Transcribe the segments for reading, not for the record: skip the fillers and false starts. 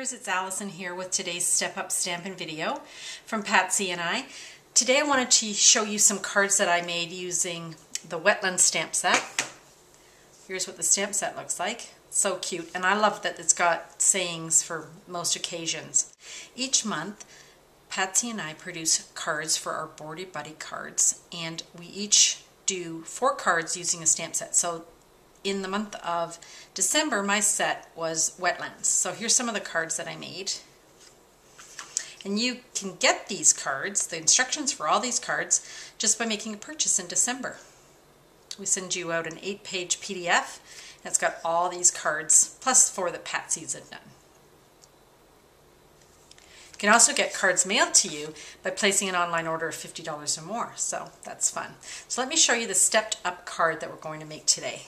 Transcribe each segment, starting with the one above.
viewers, it's Alison here with today's Step Up Stampin' video from Patsy and I. Today I wanted to show you some cards that I made using the Wetlands stamp set. Here's what the stamp set looks like. So cute, and I love that it's got sayings for most occasions. Each month Patsy and I produce cards for our Boardy Buddy cards, and we each do 4 cards using a stamp set. So in the month of December, my set was Wetlands. So here's some of the cards that I made. And you can get these cards, the instructions for all these cards, just by making a purchase in December. We send you out an 8-page PDF, and it's got all these cards, plus 4 that Patsy's had done. You can also get cards mailed to you by placing an online order of $50 or more, so that's fun. So let me show you the stepped up card that we're going to make today.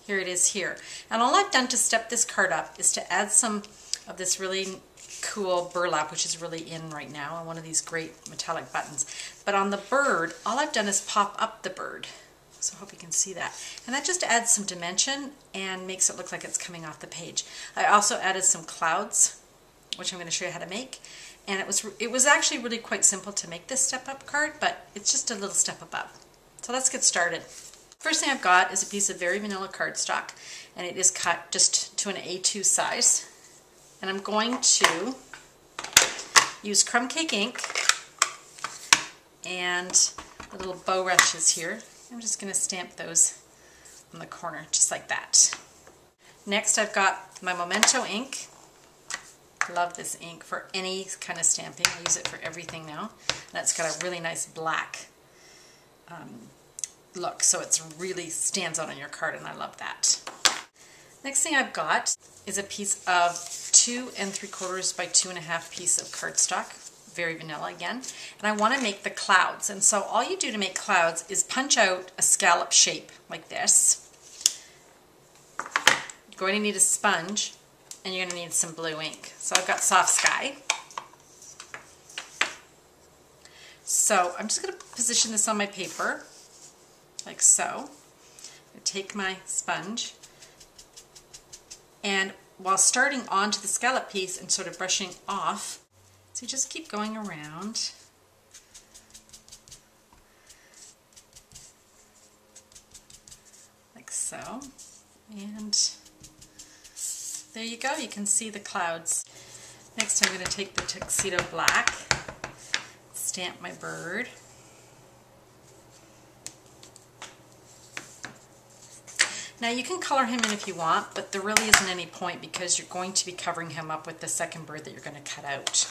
Here it is here. And all I've done to step this card up is to add some of this really cool burlap, which is really in right now, and one of these great metallic buttons. But on the bird, all I've done is pop up the bird. So I hope you can see that. And that just adds some dimension and makes it look like it's coming off the page. I also added some clouds, which I'm going to show you how to make. And it was actually really quite simple to make this step up card, but it's just a little step above. So let's get started. First thing I've got is a piece of very vanilla cardstock, and it is cut just to an A2 size. And I'm going to use crumb cake ink and the little bow brushes here. I'm just going to stamp those on the corner just like that. Next I've got my Memento ink. Love this ink for any kind of stamping. I use it for everything now. And it's got a really nice black look, so it really stands out on your card, and I love that. Next thing I've got is a piece of 2 3/4 by 2.5 piece of cardstock, very vanilla again, and I want to make the clouds. And so all you do to make clouds is punch out a scallop shape like this. You're going to need a sponge, and you're going to need some blue ink. So I've got Soft Sky. So I'm just going to position this on my paper like so. I take my sponge, and while starting onto the scallop piece and sort of brushing off, so you just keep going around. Like so. And there you go, you can see the clouds. Next I'm going to take the Tuxedo Black, stamp my bird. Now you can color him in if you want, but there really isn't any point because you're going to be covering him up with the second bird that you're going to cut out.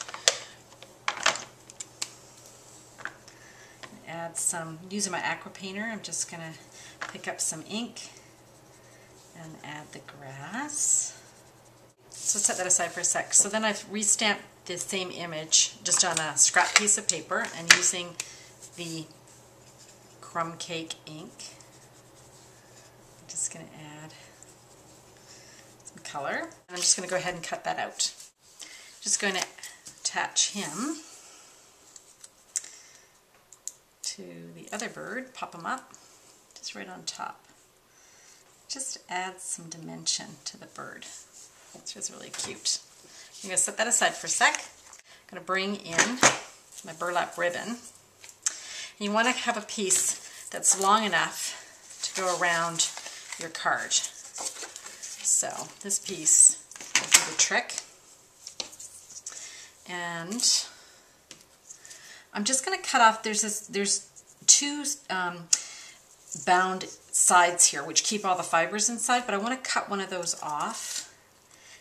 Add some, using my aqua painter, I'm just going to pick up some ink and add the grass. So set that aside for a sec. So then I've restamped the same image just on a scrap piece of paper and using the crumb cake ink. Just going to add some color, and I'm just going to go ahead and cut that out. Just going to attach him to the other bird, pop him up just right on top. Just add some dimension to the bird. It's just really cute. I'm going to set that aside for a sec. I'm going to bring in my burlap ribbon. And you want to have a piece that's long enough to go around your card. So this piece will do the trick. And I'm just going to cut off, there's 2 bound sides here which keep all the fibers inside, but I want to cut one of those off.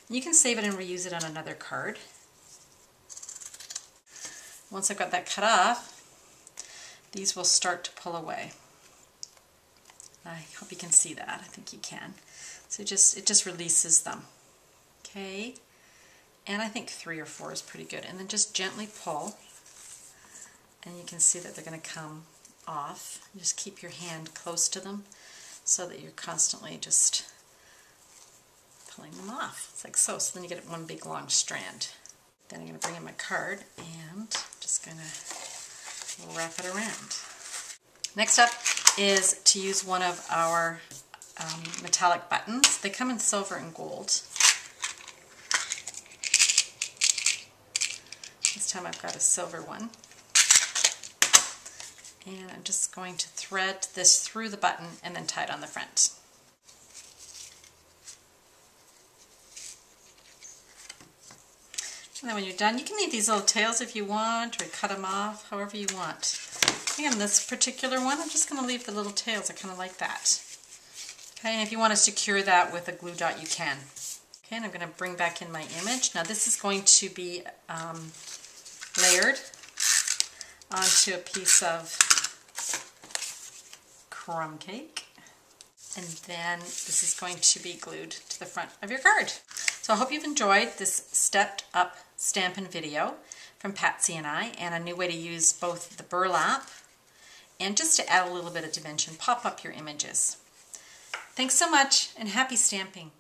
And you can save it and reuse it on another card. Once I've got that cut off, these will start to pull away. I hope you can see that. I think you can. So it just releases them. Okay, and I think 3 or 4 is pretty good. And then just gently pull, and you can see that they're going to come off. Just keep your hand close to them so that you're constantly just pulling them off. It's like so. So then you get one big long strand. Then I'm going to bring in my card and just going to wrap it around. Next up is to use one of our metallic buttons. They come in silver and gold. This time I've got a silver one. And I'm just going to thread this through the button and then tie it on the front. And then when you're done, you can leave these little tails if you want, or cut them off, however you want. I think on this particular one, I'm just going to leave the little tails. I kind of like that. Okay, and if you want to secure that with a glue dot, you can. Okay, and I'm going to bring back in my image. Now this is going to be layered onto a piece of crumb cake. And then this is going to be glued to the front of your card. So I hope you've enjoyed this stepped up Stampin' video from Patsy and I, and a new way to use both the burlap and just to add a little bit of dimension, pop up your images. Thanks so much, and happy stamping!